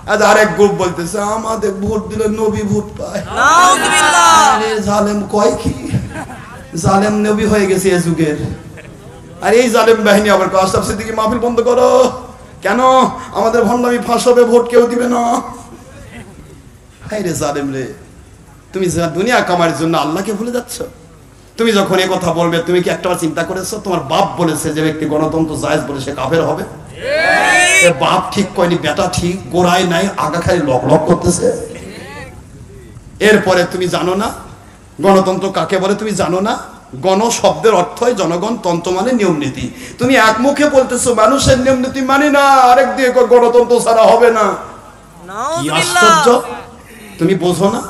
আজ আরেক গ্রুপ বলতেছে আমাদের ভোট দিলে নবী ভোট পায়। জালেম কয় কি, জালেম নবী হয়ে গেছে এ যুগের। আর এই জালেম বাহিনী আবার আশরাফ সিদ্দিকী মাহফিল বন্ধ করো কেন, আমাদের ভণ্ডামি ফাঁস হবে, ভোট কেউ দিবে না। হায় রে জালেম রে, তুমি দুনিয়া কামার জন্য আল্লাহকে ভুলে যাচ্ছ। তুমি যখন এই কথা বলবে, তুমি কি একটাবার চিন্তা করেছো তোমার বাপ বলেছে যে ব্যক্তি গণতন্ত্র জায়েজ বলে সে কাফের হবে? বাপ ঠিক কয়নি, বেটা ঠিক, গোড়ায় নাই, আগা খালি লক লক করতেছে। এরপরে তুমি জানো না গণতন্ত্র কাকে বলে, তুমি জানো না গণ শব্দের অর্থই জনগণ, তন্ত্র মানে নিয়ম নীতি। তুমি এক মুখে বলতেছো মানুষের নিয়ম নীতি মানি না, আরেক দিয়ে গণতন্ত্র ছাড়া হবে না। কি আশ্চর্য, তুমি বোঝো না?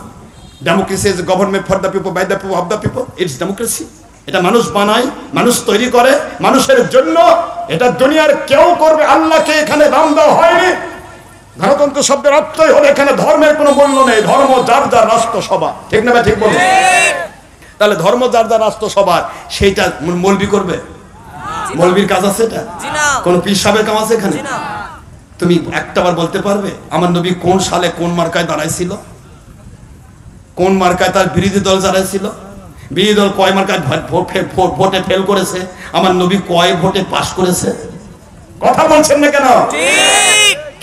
Democracy is government for the people, by the people, of the people. It's democracy. এটা মানুষ বানায়, মানুষ তৈরি করে মানুষের জন্য। এটা দুনিয়ার কেউ করবে, আল্লাহকে এখানে দাম দেওয়া হয়নি। গণতন্ত্র শব্দের অর্থই হলো এখানে ধর্মের কোনো মূল্য নেই, ধর্ম যার যার রাষ্ট্রসভা। ঠিক না? ঠিক বলবো? তাহলে ধর্ম যার যার রাষ্ট্রসভা, সেইটা মৌলবি করবে? মৌলবির কাজ আছে এটা? কোন পীর সাহেবের কাজ আছে এখানে? তুমি একটাবার বলতে পারবে আমার নবী কোন সালে কোন মার্কায় দাঁড়াইছিল? কোন মার্কায় তার বিরোধী দল দাঁড়াইছিল? বিরোধী দল কয় মার্কায় ভোটে ফেল করেছে? আমার নবী কয় ভোটে পাস করেছে? কথা বলছেন না কেন?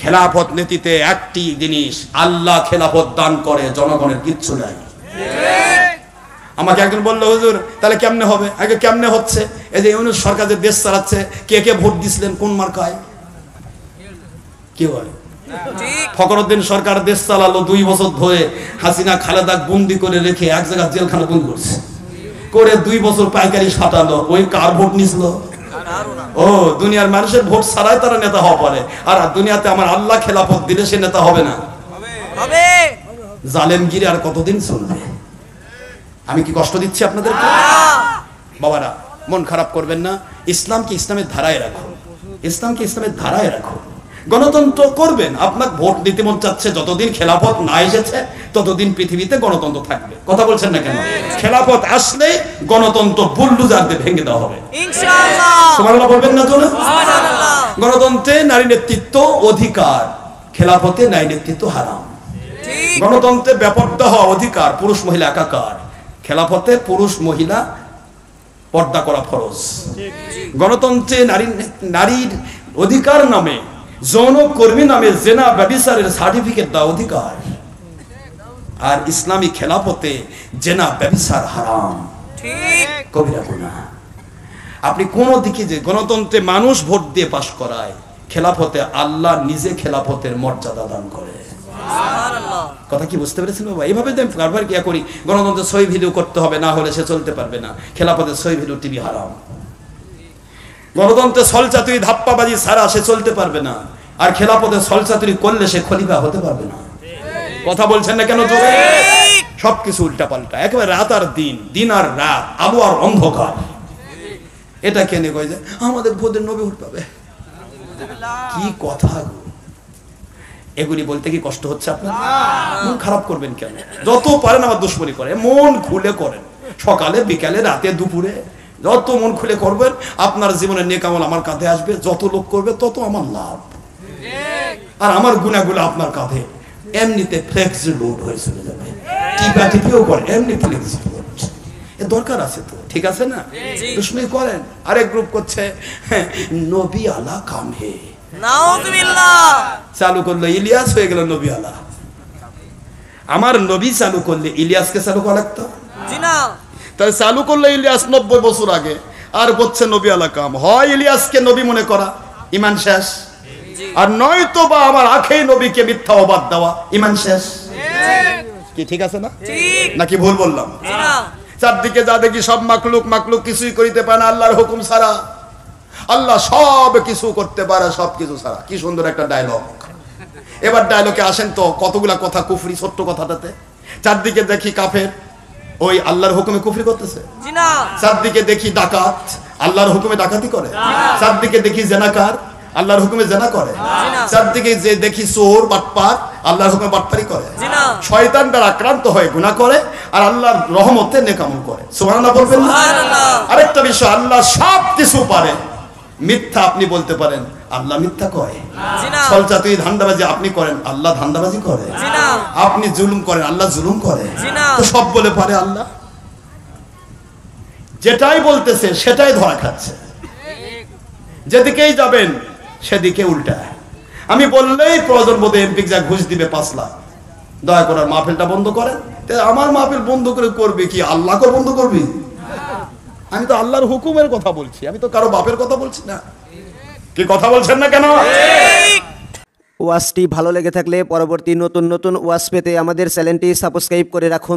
খেলাফত নীতিতে একটি জিনিস, আল্লাহ খেলাফত দান করে, জনগণের কিচ্ছু নাই। আমাকে একজন বললো হুজুর তাহলে কেমনে হবে? আগে কেমনে হচ্ছে? এই যে ইউনূস সরকার যে দেশ চালাচ্ছে, কে কে ভোট দিছিলেন কোন মার্কায়? কি হয়? ফখরুদ্দিন সরকার দেশ চালালো 2 বছর ধরে, হাসিনা খালেদা বন্দি করে রেখে এক জায়গায় জেলখানা বন্দি করছে, করে 2 বছর পাইকারি সাটালো। ওই কার ভোট নিছিল? ও দুনিয়ার মানুষের ভোট ছাড়াই তারা নেতা হওয়া পারে। আর দুনিয়াতে আমার আল্লাহ খেলাফত দিলে সে নেতা হবে না? জালেমগিরি আর কতদিন চলবে? আমি কি কষ্ট দিচ্ছি আপনাদেরকে? বাবারা মন খারাপ করবেন না, ইসলামকে ইসলামের ধারায় রাখুন, ইসলামকে ইসলামের ধারায় রাখুন। গণতন্ত্র করবেন, আপনার ভোট দিতে মন চাচ্ছে, যতদিন খেলাফত না এসেছে ততদিন পৃথিবীতে গণতন্ত্র থাকবে। কথা বলছেন না কেন? খেলাফত আসলে গণতন্ত্র বুলডোজার দিয়ে ভেঙে দেওয়া হবে ইনশাআল্লাহ। সুবহানাল্লাহ বলবেন না তো? সুবহানাল্লাহ। গণতন্ত্রে নারী নেতৃত্ব অধিকার, খেলাফতে নারী নেতৃত্ব হারাম। গণতন্ত্রে ব্যাপারটা হওয়া অধিকার, পুরুষ মহিলা একাকার। খেলাফতে পুরুষ মহিলা পর্দা করা ফরজ। গণতন্ত্রে নারীর অধিকার নামে, যৌন কর্মী নামে জেনা ব্যভিচারের সার্টিফিকেট দেওয়া অধিকার। আর ইসলামী খেলাফতে জেনা ব্যভিচার হারাম, কবিরা গুনাহ। আপনি কোন দিকে যে গণতন্ত্রে মানুষ ভোট দিয়ে পাশ করায়, খেলাফতে আল্লাহ নিজে খেলাফতের মর্যাদা দান করে। কথা কি বুঝতে পেরেছেন বাবা? এইভাবে কারবার কি করি, গণতন্ত্রে সই ভিডিও করতে হবে, না হলে সে চলতে পারবে না। খেলাফতে সই ভিডিও টিভি হারাম। গণতন্ত্রে সলচাতুরি ধাপ্পাবাজি ছাড়া সে চলতে পারবে না। আর খেলাফতে সলচাতুরি করলে সে খলিফা হতে পারবে না। কথা বলছেন না কেন? জোরে সবকিছু উল্টা পাল্টা, একেবারে রাত আর দিন, দিন আর রাত, আলো আর অন্ধকার। এটা কেনে কয় যে আমাদের ভোটের নবী ভোট পাবে? কি কথা! এগুলি বলতে কি কষ্ট হচ্ছে আপনার? মন খারাপ করবেন কেন? যত পারেন আমার দুশ্মনী করে, মন খুলে করেন, সকালে বিকালে রাতে দুপুরে, যত মন খুলে করবেন। আপনার জীবনের নেক আমল আমার কাঁধে আসবে, যত লোক করবে তত আমার লাভ। আর আমার গুনাহগুলো আপনার কাঁধে এমনিতে ফ্লেক্সি লোড হয়ে চলে যাবে। টিপা টিপিও করে, এমনি ফ্লেক্সি লোড এ দরকার আছে তো, ঠিক আছে না? দুশ্মনী করেন। আরেক গ্রুপ করছে নবী আলা কাম হে, নাউযুবিল্লাহ। চালু করলো ইলিয়াস, হয়ে গেল নবী আলা। আমার নবী চালু করলে ইলিয়াসকে চালু করা লাগতো? জি না। তাই চালু করলো ইলিয়াস 90 বছর আগে, আর বলছে নবী আলা কাম। হয় ইলিয়াসকে নবী মনে করা, ইমান শেষ। আর নয়তো বা আমার আখেই নবীকে মিথ্যা অবাদ দেওয়া, ইমান শেষ। কি ঠিক আছে না? নাকি ভুল বললাম? চারদিকে যা দেখি সব মাকলুক, মাকলুক কিছুই করিতে পারে না আল্লাহর হুকুম ছাড়া। আল্লাহ সব কিছু করতে পারে, সব কিছু ছাড়া। কি সুন্দর একটা ডায়লগ। এবার ডায়লগে আসেন তো, কতগুলা কথা কুফরি, ছোট্ট কথাটাতে। চারদিকে দেখি কাফের, ওই আল্লাহর হুকুমে কুফরি করতেছে। চারদিকে দেখি ডাকাত, আল্লাহর হুকুমে ডাকাতি করে। চারদিকে দেখি জেনাকার, আল্লাহর হুকুমে জেনা করে। চারদিকে যে দেখি চোর বাটপার, আল্লাহর হুকুমে বাটপারি করে। শয়তান দ্বারা আক্রান্ত হয়ে গুনাহ করে, আর আল্লাহর রহমতে নেক আমল করে। সুবহানাল্লাহ বলবেন না? আরেকটা বিষয়, আল্লাহ সব কিছু পারে। মিথ্যা আপনি বলতে পারেন, আল্লাহ মিথ্যা কয়? জি না। ছলচাতুরি ধান্দাবাজি আপনি করেন, আল্লাহ ধান্দাবাজি করে? জি না। আপনি জুলুম করেন, আল্লাহ জুলুম করে? জি না। তো সব বলে পারে আল্লাহ? যেটাই বলতেছে সেটাই ধরা খাচ্ছে, যেদিকেই যাবেন সেদিকে উল্টা। আমি বললেই প্রয়োজন বোধে এমপি যা ঘুষ দিবে 5 লাখ, দয়া করে মাহফিলটা বন্ধ করেন। আমার মাহফিল বন্ধ করে করবে কি? আল্লাহকে বন্ধ করবি? আমি তো আল্লাহর হুকুমের কথা বলছি, আমি তো কারো বাপের কথা বলছি না। কি কথা বলছেন না কেন? ওয়াজটি ভালো লেগে থাকলে পরবর্তী নতুন নতুন ওয়াজ পেতে আমাদের চ্যানেলটি সাবস্ক্রাইব করে রাখুন।